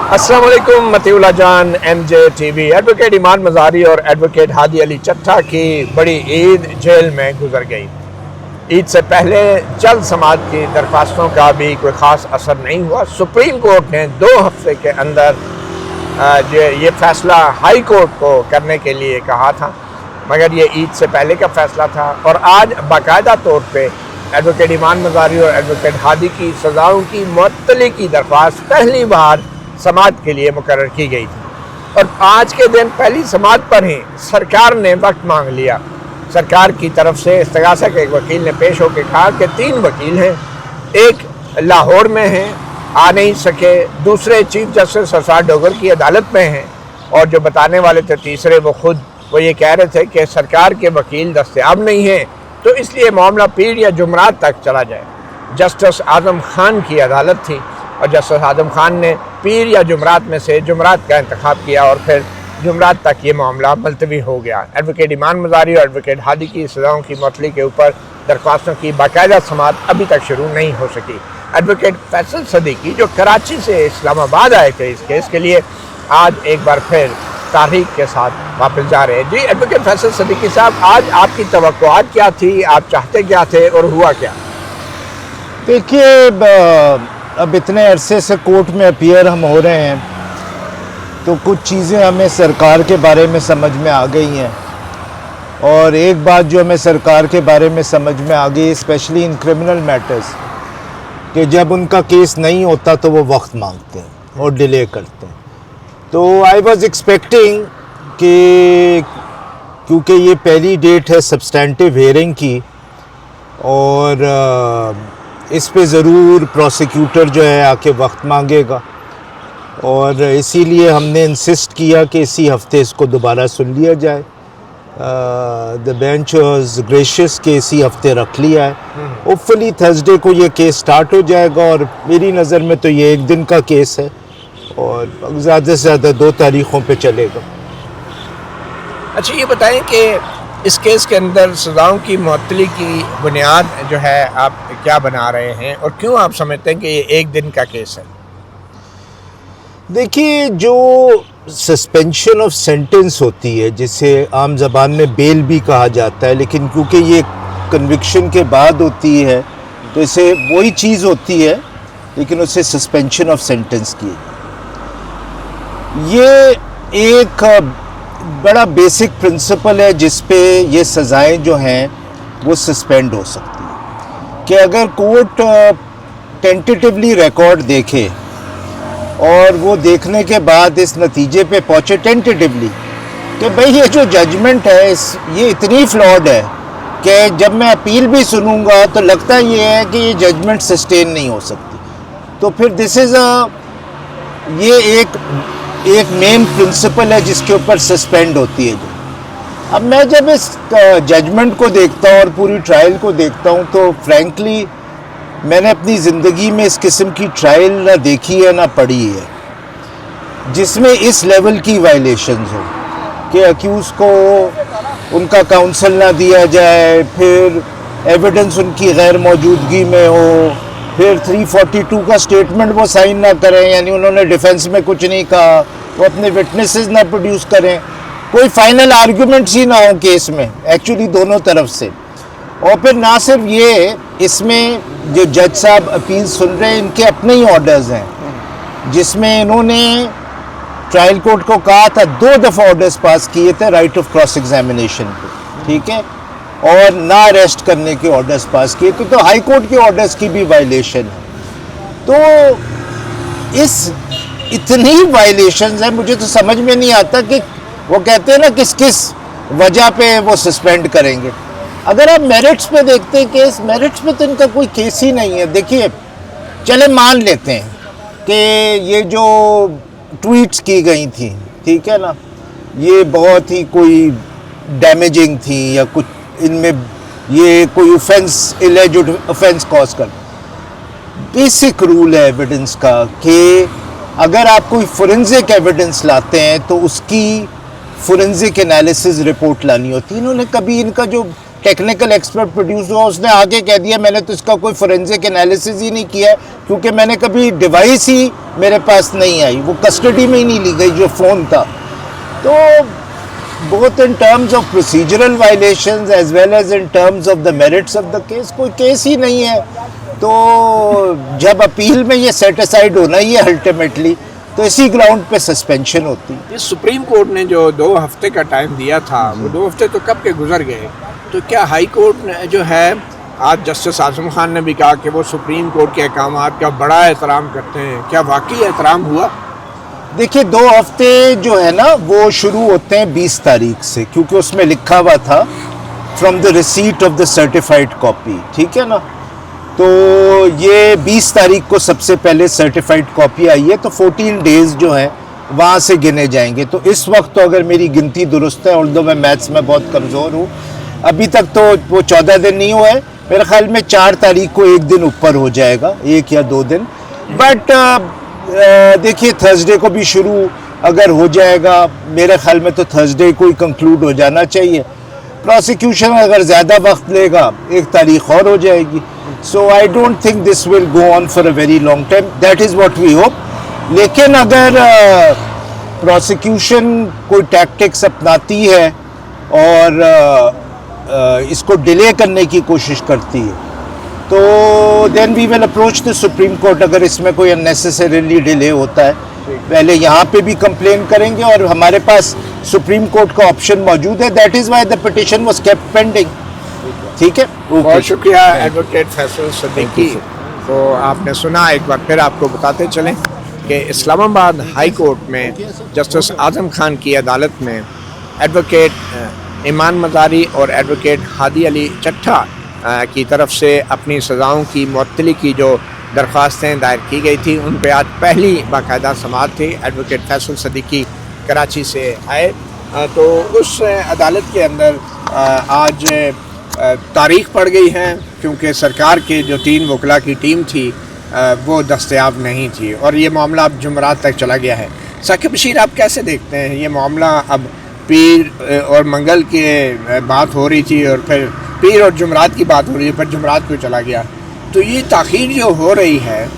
अस्सलाम वालेकुम मतीउल्लाह जान MJ TV। एडवोकेट ईमान मज़ारी और एडवोकेट हादी अली चट्टा की बड़ी ईद जेल में गुजर गई। ईद से पहले चंद समाज की दरख्वास्तों का भी कोई ख़ास असर नहीं हुआ। सुप्रीम कोर्ट ने 2 हफ्ते के अंदर ये फ़ैसला हाई कोर्ट को करने के लिए कहा था, मगर ये ईद से पहले का फ़ैसला था। और आज बाकायदा तौर पे एडवोकेट ईमान मज़ारी और एडवोकेट हादी की सज़ाओं की मुअत्तली की दरख्वास्त पहली बार समात के लिए मुकर्रर की गई थी। और आज के दिन पहली समात पर ही सरकार ने वक्त मांग लिया। सरकार की तरफ से इस्तगासा के एक वकील ने पेश होकर कहा कि 3 वकील हैं, एक लाहौर में हैं, आ नहीं सके, दूसरे चीफ जस्टिस सरसार डोगर की अदालत में हैं, और जो बताने वाले थे तीसरे वो ये कह रहे थे कि सरकार के वकील दस्तयाब नहीं हैं, तो इसलिए मामला पीर या जुमरात तक चला जाए। जस्टिस आज़म खान की अदालत थी और जस्टिस आज़म खान ने पीर या जुमरात में से जुमरात का इंतखाब किया और फिर जुमरात तक ये मामला मुलतवी हो गया। एडवोकेट ईमान मज़ारी और एडवोकेट हादी की सज़ाओं की मुअत्तली के ऊपर दरख्वास्तों की बाकायदा समात अभी तक शुरू नहीं हो सकी। एडवोकेट फैसल सदीकी जो कराची से इस्लामाबाद आए थे इस केस के लिए, आज एक बार फिर तारीख के साथ वापस जा रहे हैं। जी एडवोकेट फैसल सदीकी साहब, आज आपकी तवक्कुआत क्या थी, आप चाहते क्या थे और हुआ क्या? देखिए, अब इतने अरसे से कोर्ट में अपीयर हम हो रहे हैं तो कुछ चीज़ें हमें सरकार के बारे में समझ में आ गई हैं। और एक बात जो हमें सरकार के बारे में समझ में आ गई, स्पेशली इन क्रिमिनल मैटर्स, कि जब उनका केस नहीं होता तो वो वक्त मांगते हैं और डिले करते हैं। तो आई वाज एक्सपेक्टिंग कि क्योंकि ये पहली डेट है सब्सटेंटिव हियरिंग की और इस पे ज़रूर प्रोसिक्यूटर जो है आके वक्त मांगेगा, और इसीलिए हमने इंसिस्ट किया कि इसी हफ्ते इसको दोबारा सुन लिया जाए। द बेंच वाज ग्रेशियस कि इसी हफ्ते रख लिया है। होपफुली थर्सडे को ये केस स्टार्ट हो जाएगा और मेरी नज़र में तो ये 1 दिन का केस है और ज़्यादा से ज़्यादा 2 तारीख़ों पे चलेगा। अच्छा, ये बताएं कि इस केस के अंदर सज़ाओं की मुअत्तली की बुनियाद जो है आप क्या बना रहे हैं और क्यों आप समझते हैं कि ये 1 दिन का केस है? देखिए, जो सस्पेंशन ऑफ सेंटेंस होती है, जिसे आम ज़बान में बेल भी कहा जाता है, लेकिन क्योंकि ये कन्विक्शन के बाद होती है तो इसे वही चीज़ होती है, लेकिन उसे सस्पेंशन ऑफ सेंटेंस की। ये एक बड़ा बेसिक प्रिंसिपल है जिस पे ये सज़ाएँ जो हैं वो सस्पेंड हो सकती हैं। कि अगर कोर्ट टेंटेटिवली रिकॉर्ड देखे और वो देखने के बाद इस नतीजे पे पहुँचे टेंटेटिवली कि भाई ये जो जजमेंट है ये इतनी फ्लॉड है कि जब मैं अपील भी सुनूंगा तो लगता ये है कि ये जजमेंट सस्टेन नहीं हो सकती, तो फिर दिस इज़ ये एक मेन प्रिंसिपल है जिसके ऊपर सस्पेंड होती है। जो अब मैं जब इस जजमेंट को देखता हूँ और पूरी ट्रायल को देखता हूँ तो फ्रैंकली मैंने अपनी ज़िंदगी में इस किस्म की ट्रायल ना देखी है ना पढ़ी है जिसमें इस लेवल की वायलेशंस हो कि अक्यूज़ को उनका काउंसल ना दिया जाए, फिर एविडेंस उनकी गैर मौजूदगी में हो, फिर 342 का स्टेटमेंट वो साइन ना करें, यानी उन्होंने डिफेंस में कुछ नहीं कहा, वो अपने विटनेसेस ना प्रोड्यूस करें, कोई फाइनल आर्गूमेंट्स ही ना हो केस में एक्चुअली दोनों तरफ से। और फिर ना सिर्फ ये, इसमें जो जज साहब अपील सुन रहे हैं इनके अपने ही ऑर्डर्स हैं जिसमें इन्होंने ट्रायल कोर्ट को कहा था, 2 दफ़ा ऑर्डर्स पास किए थे राइट ऑफ क्रॉस एग्जामिनेशन पे, ठीक है, और ना अरेस्ट करने के ऑर्डर्स पास किए थे, तो हाई कोर्ट के ऑर्डर्स की भी वायलेशन है। तो इस इतनी वायलेशंस हैं, मुझे तो समझ में नहीं आता कि वो कहते हैं ना किस वजह पे वो सस्पेंड करेंगे। अगर आप मेरिट्स पे देखते हैं केस, मेरिट्स पे तो इनका कोई केस ही नहीं है। देखिए, चले मान लेते हैं कि ये जो ट्वीट्स की गई थी, ठीक है ना, ये बहुत ही कोई डैमेजिंग थी या कुछ इनमें ये कोई ऑफेंस, एलिजिड ऑफेंस कॉज कर। बेसिक रूल है एविडेंस का कि अगर आप कोई फोरेंसिक एविडेंस लाते हैं तो उसकी फोरेंसिक एनालिसिस रिपोर्ट लानी होती है। इन्होंने कभी इनका जो टेक्निकल एक्सपर्ट प्रोड्यूस हुआ, उसने आगे कह दिया मैंने तो इसका कोई फोरेंसिक एनालिसिस ही नहीं किया है क्योंकि मैंने कभी डिवाइस ही मेरे पास नहीं आई, वो कस्टडी में ही नहीं ली गई जो फ़ोन था। तो both in terms of procedural violations as well as in terms of the merits of the case, कोई केस ही नहीं है। तो जब अपील में ये सेट असाइड होना ही है अल्टीमेटली, तो इसी ग्राउंड पे सस्पेंशन होती है। ये सुप्रीम कोर्ट ने जो 2 हफ्ते का टाइम दिया था, वो 2 हफ्ते तो कब के गुजर गए। तो क्या हाई कोर्ट ने जो है, आज जस्टिस आजम खान ने भी कहा कि वो सुप्रीम कोर्ट के अहकामात का बड़ा एहतराम करते हैं, क्या वाकई एहतराम हुआ? देखिए 2 हफ्ते जो है ना वो शुरू होते हैं 20 तारीख से, क्योंकि उसमें लिखा हुआ था from the receipt of the certified copy, ठीक है ना। तो ये 20 तारीख को सबसे पहले सर्टिफाइड कॉपी आई है, तो 14 डेज़ जो हैं वहाँ से गिने जाएंगे। तो इस वक्त तो अगर मेरी गिनती दुरुस्त है, ऑल्दो मैं मैथ्स में बहुत कमज़ोर हूँ, अभी तक तो वो 14 दिन नहीं हुए हैं, मेरे ख्याल में 4 तारीख को 1 दिन ऊपर हो जाएगा, 1 या 2 दिन। बट देखिए थर्सडे को भी शुरू अगर हो जाएगा, मेरे ख्याल में तो थर्सडे को ही कंक्लूड हो जाना चाहिए। प्रोसिक्यूशन अगर ज़्यादा वक्त लेगा 1 तारीख और हो जाएगी। So I don't think this will go on for a very long time, that is what we hope. लेकिन अगर प्रोसिक्यूशन कोई टैक्टिक्स अपनाती है और इसको डिले करने की कोशिश करती है, तो then we will approach the supreme court. अगर इसमें कोई अननेसेसरीली डिले होता है, पहले यहाँ पे भी कंप्लेन करेंगे और हमारे पास सुप्रीम कोर्ट का ऑप्शन मौजूद है। That is why the petition was kept pending. ठीक है, बहुत शुक्रिया एडवोकेट फैसल सिद्दीकी। तो आपने सुना, एक बार फिर आपको बताते चलें कि इस्लामाबाद हाई कोर्ट में जस्टिस आजम खान की अदालत में एडवोकेट ईमान मज़ारी और एडवोकेट हादी अली चट्ठा की तरफ से अपनी सज़ाओं की मुअत्तली की जो दरख्वास्तें दायर की गई थी, उन पर आज पहली बाकायदा समाअत थी। एडवोकेट फैसल सिद्दीकी कराची से आए, तो उस अदालत के अंदर आज तारीख पड़ गई है, क्योंकि सरकार के जो 3 वकला की टीम थी वो दस्तयाब नहीं थी और ये मामला अब जुमरात तक चला गया है। साकिब बशीर, आप कैसे देखते हैं ये मामला? अब पीर और मंगल की बात हो रही थी और फिर पीर और जुमरात की बात हो रही है, फिर जुमरात को चला गया। तो ये ताख़ीर जो हो रही है,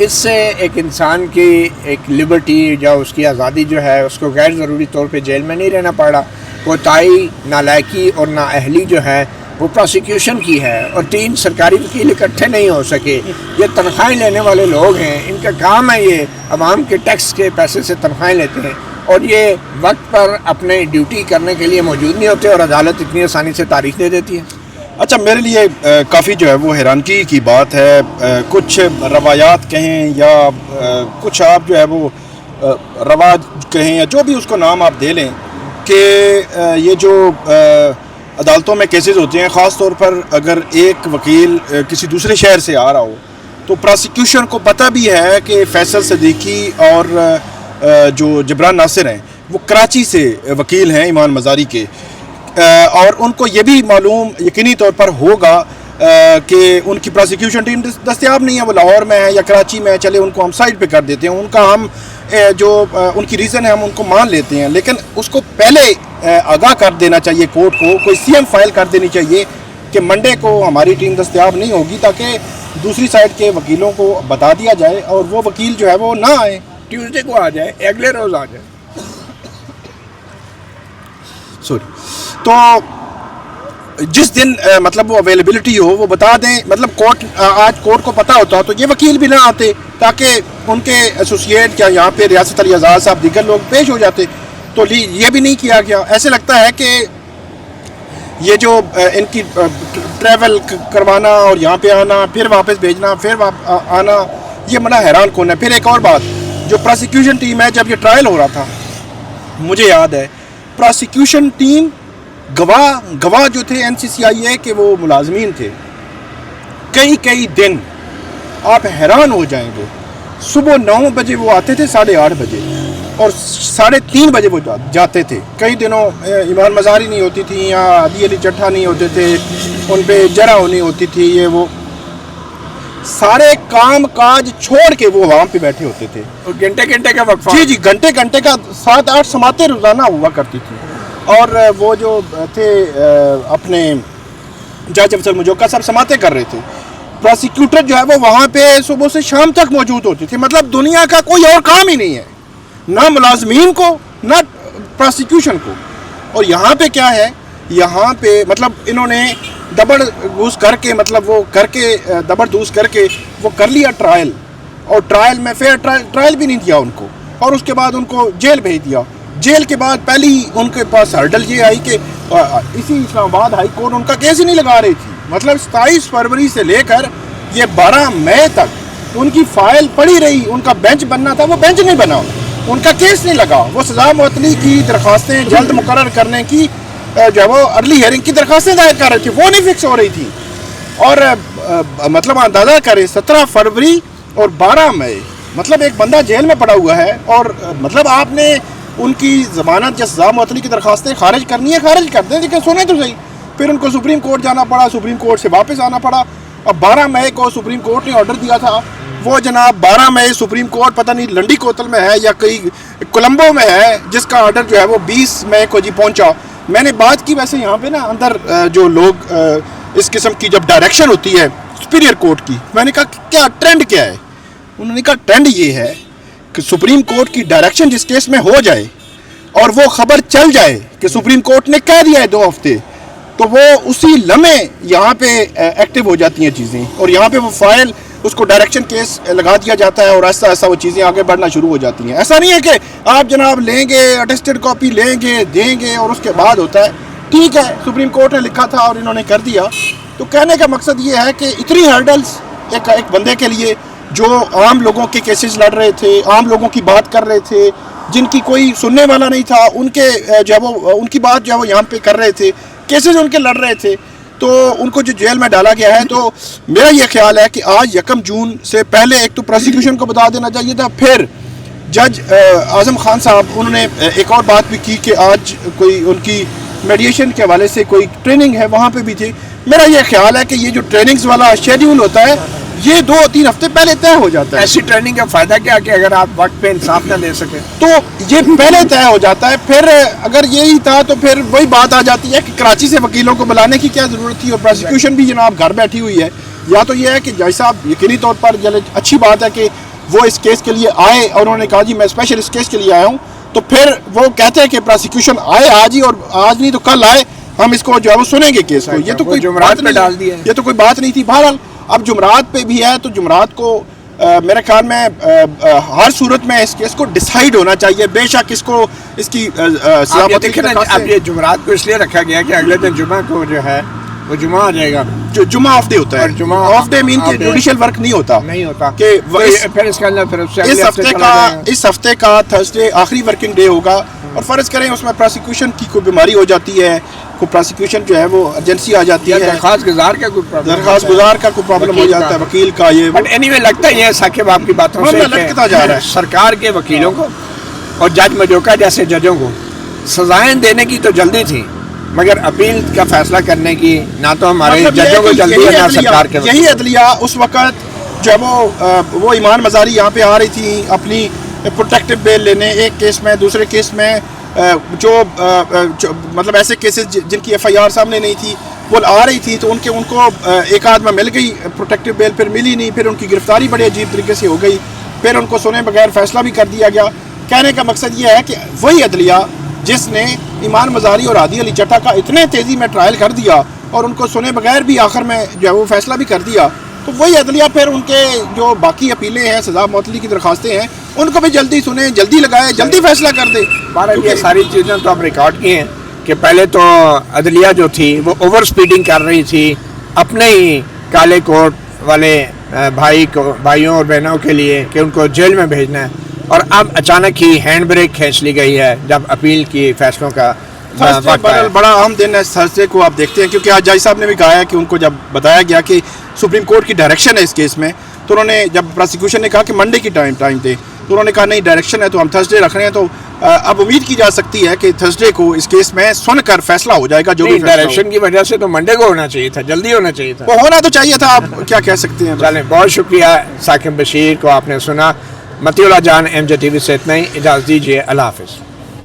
इससे एक इंसान की एक लिबर्टी या उसकी आज़ादी जो है उसको गैर ज़रूरी तौर पे जेल में नहीं रहना पड़ा। कोताही, नालायकी और नाअहली जो है वो प्रोसिक्यूशन की है और 3 सरकारी वकील इकट्ठे नहीं हो सके। ये तनख्वाहें लेने वाले लोग हैं, इनका काम है ये आवाम के टैक्स के पैसे से तनख्वाहें लेते हैं और ये वक्त पर अपने ड्यूटी करने के लिए मौजूद नहीं होते और अदालत इतनी आसानी से तारीख दे देती है। अच्छा, मेरे लिए काफ़ी जो है वो हैरानगी की बात है। कुछ रवायात कहें या कुछ आप जो है वो रवाज कहें या जो भी उसको नाम आप दे लें, कि ये जो अदालतों में केसेस होते हैं, ख़ास तौर पर अगर एक वकील किसी दूसरे शहर से आ रहा हो, तो प्रोसिक्यूशन को पता भी है कि फैसल सिद्दीकी और जो जबरान नासिर हैं वो कराची से वकील हैं ईमान मज़ारी के, और उनको ये भी मालूम यकीनी तौर पर होगा कि उनकी प्रोसिक्यूशन टीम दस्तयाब नहीं है, वो लाहौर में है या कराची में है, चले उनको हम साइड पे कर देते हैं, उनका हम जो उनकी रीज़न है हम उनको मान लेते हैं। लेकिन उसको पहले आगाह कर देना चाहिए कोर्ट को, कोई CM फाइल कर देनी चाहिए कि मंडे को हमारी टीम दस्तयाब नहीं होगी, ताकि दूसरी साइड के वकीलों को बता दिया जाए और वो वकील जो है वो ना आए, ट्यूसडे को आ जाए, अगले रोज़ आ जाए। सॉरी, तो जिस दिन मतलब वो अवेलेबिलिटी हो वो बता दें। मतलब कोर्ट आज कोर्ट को पता होता तो ये वकील भी ना आते, ताकि उनके एसोसिएट या यहाँ पे रियासत अली आज़ाद साहब दीगर लोग पेश हो जाते। तो ये भी नहीं किया गया। ऐसे लगता है कि ये जो इनकी ट्रैवल करवाना और यहाँ पे आना, फिर वापस भेजना, फिर आना, ये बड़ा हैरान कौन है। फिर एक और बात, जो प्रोसिक्यूशन टीम है, जब ये ट्रायल हो रहा था, मुझे याद है प्रोसिक्यूशन टीम गवाह जो थे NCCIA के वो मुलाजमीन थे, कई दिन आप हैरान हो जाएंगे। सुबह 9 बजे वो आते थे, 8:30 बजे, और 3:30 बजे वो जाते थे। कई दिनों ईमान मज़ारी नहीं होती थी या हादी अली चट्ठा नहीं होते थे, उन पे जरा होनी होती थी, ये वो सारे काम काज छोड़ के वो वहाँ पे बैठे होते थे। और घंटे का वक्फा, जी घंटे का 7-8 समातें रोज़ाना हुआ करती थी। और वो जो थे अपने जज अफसर मुजोका साहब समाते कर रहे थे, प्रोसिक्यूटर जो है वो वहाँ पे सुबह से शाम तक मौजूद होते थे। मतलब दुनिया का कोई और काम ही नहीं है, ना मुलाजमीन को ना प्रोसिक्यूशन को। और यहाँ पे क्या है, यहाँ पे मतलब इन्होंने दबड़ घूस करके, मतलब वो करके दबड़ दूस करके वो कर लिया ट्रायल, और ट्रायल में फेयर ट्रायल भी नहीं दिया उनको, और उसके बाद उनको जेल भेज दिया। जेल के बाद पहली उनके पास हर्डल ये आई कि इसी इस्लामाबाद हाई कोर्ट उनका केस ही नहीं लगा रही थी। मतलब 27 फरवरी से लेकर ये 12 मई तक उनकी फाइल पड़ी रही, उनका बेंच बनना था वो बेंच नहीं बना, उनका केस नहीं लगा। वो सज़ा मुअत्तली की दरख्वास्तें जल्द मुकर्रर करने की जो है वो अर्ली हियरिंग की दरख्वास्तें दायर कर रहे थे, वो नहीं फिक्स हो रही थी। और मतलब अंदाज़ा करें 17 फरवरी और 12 मई, मतलब एक बंदा जेल में पड़ा हुआ है, और मतलब आपने उनकी ज़मानत या सज़ा मुअत्तली की दरख्वास्तें खारिज करनी है, खारिज कर दें, लेकिन सुने तो सही। फिर उनको सुप्रीम कोर्ट जाना पड़ा, सुप्रीम कोर्ट से वापस आना पड़ा। अब 12 मई को सुप्रीम कोर्ट ने ऑर्डर दिया था, वो जनाब 12 मई सुप्रीम कोर्ट पता नहीं लंडी कोतल में है या कहीं कोलंबो में है, जिसका ऑर्डर जो है वो 20 मई को जी पहुंचा। मैंने बात की वैसे यहाँ पे ना अंदर जो लोग इस किस्म की जब डायरेक्शन होती है सुपीरियर कोर्ट की, मैंने कहा क्या ट्रेंड क्या है, उन्होंने कहा ट्रेंड ये है कि सुप्रीम कोर्ट की डायरेक्शन जिस केस में हो जाए और वो खबर चल जाए कि सुप्रीम कोर्ट ने कह दिया है 2 हफ्ते, तो वो उसी लम्हे यहाँ पे एक्टिव हो जाती हैं चीज़ें, और यहाँ पे वो फाइल उसको डायरेक्शन केस लगा दिया जाता है, और ऐसा ऐसा वो चीज़ें आगे बढ़ना शुरू हो जाती हैं। ऐसा नहीं है कि आप जनाब लेंगे अटेस्टेड कॉपी लेंगे देंगे और उसके बाद होता है। ठीक है, सुप्रीम कोर्ट ने लिखा था और इन्होंने कर दिया। तो कहने का मकसद ये है कि इतनी हर्डल्स एक बंदे के लिए जो आम लोगों के केसेस लड़ रहे थे, आम लोगों की बात कर रहे थे, जिनकी कोई सुनने वाला नहीं था, उनके जो है वो उनकी बात जो है वो यहाँ पे कर रहे थे, केसेस उनके लड़ रहे थे, तो उनको जो जेल में डाला गया है। तो मेरा ये ख्याल है कि आज 1 जून से पहले एक तो प्रोसिक्यूशन को बता देना चाहिए था। फिर जज आज़म खान साहब उन्होंने एक और बात भी की कि आज कोई उनकी मेडिएशन के हवाले से कोई ट्रेनिंग है, वहाँ पे भी थे। मेरा ये ख्याल है कि ये जो ट्रेनिंग्स वाला शेड्यूल होता है ये 2-3 हफ्ते पहले तय हो जाता है। ऐसी ट्रेनिंग का फ़ायदा क्या कि अगर आप वक्त पे इंसाफ ना दे सके तो ये पहले तय हो जाता है। फिर अगर यही था तो फिर वही बात आ जाती है कि कराची से वकीलों को बुलाने की क्या ज़रूरत थी, और प्रोसिक्यूशन भी जनाब घर बैठी हुई है। या तो ये है कि जज साहब यकीनी तौर पर अच्छी बात है कि वो इस केस के लिए आए और उन्होंने कहा जी मैं स्पेशल इस केस के लिए आया हूँ, तो फिर वो कहते हैं कि प्रोसिक्यूशन आए आज ही, और आज नहीं तो कल आए, हम इसको जो है वो सुनेंगे केस को। ये तो कोई जुमरात पे डाल दिया, ये तो कोई बात नहीं थी। बहरहाल अब जुमरात पे भी है, तो जुमरात को मेरे ख्याल में हर सूरत में इस केस को डिसाइड होना चाहिए। बेशक इसको इसकी अब ये जुमरात को इसलिए रखा गया कि अगले दिन जुमा को जो है वो जुमा आ जाएगा, जो जुमा ऑफ डे होता है। जुमा ऑफ डे मीन कि जुडिशियल वर्क नहीं होता कि फिर इसके अंदर फिर इस हफ्ते का थर्सडे आखिरी वर्किंग डे होगा, और फर्ज करें उसमें प्रोसिक्यूशन की कोई बीमारी हो जाती है, कोई प्रोसिक्यूशन जो है वो एजेंसी आ जाती है, दरख्वास्त गुजार का कोई प्रॉब्लम हो जाता है, वकील का ये। बट एनीवे लगता ही है साकिब आपकी बातों से लटकता जा रहा है सरकार के वकीलों को और जज मजोका जैसे जजों को सजाएं देने की तो जल्दी थी, मगर अपील का फैसला करने की ना तो हमारे जजों को जल्दी है ना सरकार के। यही अदलिया उस वक़्त जब वो ईमान मज़ारी यहाँ पे आ रही थी अपनी प्रोटेक्टिव बेल लेने, एक केस में, दूसरे केस में जो मतलब ऐसे केसेस जिनकी FIR सामने नहीं थी वो आ रही थी, तो उनको एक आध में मिल गई प्रोटेक्टिव बेल, फिर मिली नहीं, फिर उनकी गिरफ्तारी बड़े अजीब तरीके से हो गई, फिर उनको सुने बगैर फैसला भी कर दिया गया। कहने का मकसद ये है कि वही अदलिया जिसने ईमान मज़ारी और हादी अली चट्टा का इतने तेज़ी में ट्रायल कर दिया और उनको सुने बगैर भी आखिर में जो है वो फैसला भी कर दिया, तो वही अदलिया फिर उनके जो बाकी अपीलें हैं, सज़ा मुअत्तली की दरख्वास्तें हैं, उनको भी जल्दी सुने, जल्दी लगाए, जल्दी फैसला कर दे। ये सारी चीज़ें तो आप रिकॉर्ड की हैं कि पहले तो अदलिया जो थी वो ओवर स्पीडिंग कर रही थी अपने ही काले कोट वाले भाइयों और बहनों के लिए कि उनको जेल में भेजना है, और अब अचानक ही हैंड ब्रेक खींच ली गई है जब अपील की फैसलों का बड़ा अहम दिन है थर्सडे को आप देखते हैं, क्योंकि आज जज साहब ने भी कहा है कि उनको जब बताया गया कि सुप्रीम कोर्ट की डायरेक्शन है इस केस में, तो उन्होंने जब प्रोसिक्यूशन ने कहा कि मंडे की टाइम थे, तो उन्होंने कहा नहीं डायरेक्शन है तो हम थर्सडे रख रहे हैं। तो अब उम्मीद की जा सकती है कि थर्सडे को इस केस में सुनकर फैसला हो जाएगा। जो भी डायरेक्शन की वजह से तो मंडे को होना चाहिए था, जल्दी होना चाहिए था, वो होना तो चाहिए था। आप क्या कह सकते हैं। चलें, बहुत शुक्रिया साकिब बशीर को आपने सुना। मतीउल्लाह जान MJ TV से इतना ही, इजाज़त दीजिए, अल्लाह हाफ़िज़।